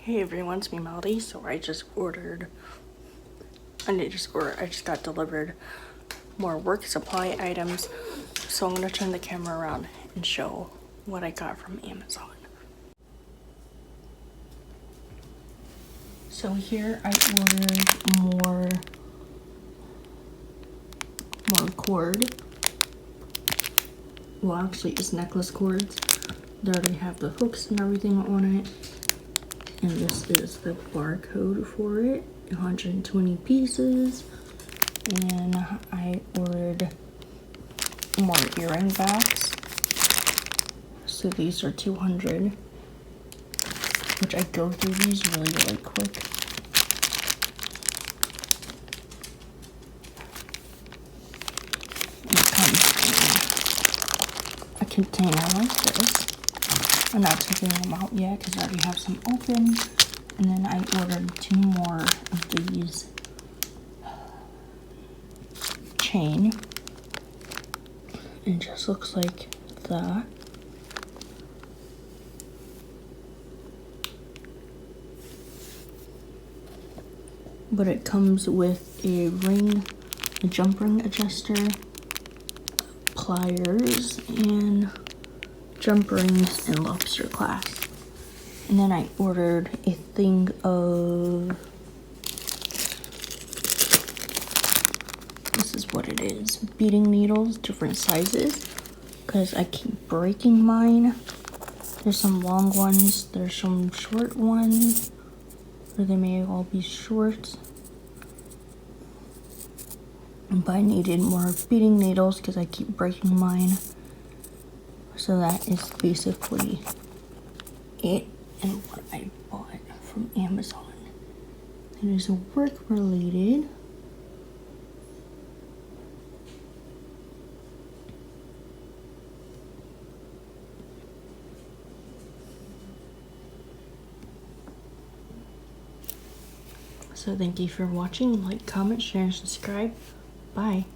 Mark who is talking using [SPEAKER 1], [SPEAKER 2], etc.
[SPEAKER 1] Hey everyone, it's me Melody. So I just got delivered more work supply items. So I'm gonna turn the camera around and show what I got from Amazon. So here I ordered more cord. Well, actually it's necklace cords. They already have the hooks and everything on it. And this is the barcode for it, 120 pieces. And I ordered more earring backs. So these are 200, which I go through these really quick. It comes in a container like this. I'm not taking them out yet because I already have some open. And then I ordered 2 more of these chain. It just looks like that. But it comes with a ring, a jump ring adjuster, pliers, and jump rings and lobster clasp. And then I ordered a thing of, this is what it is, beading needles, different sizes, because I keep breaking mine. There's some long ones, there's some short ones, or they may all be short. But I needed more beading needles because I keep breaking mine. So that is basically it and what I bought from Amazon. It is work related. So thank you for watching. Like, comment, share, and subscribe. Bye.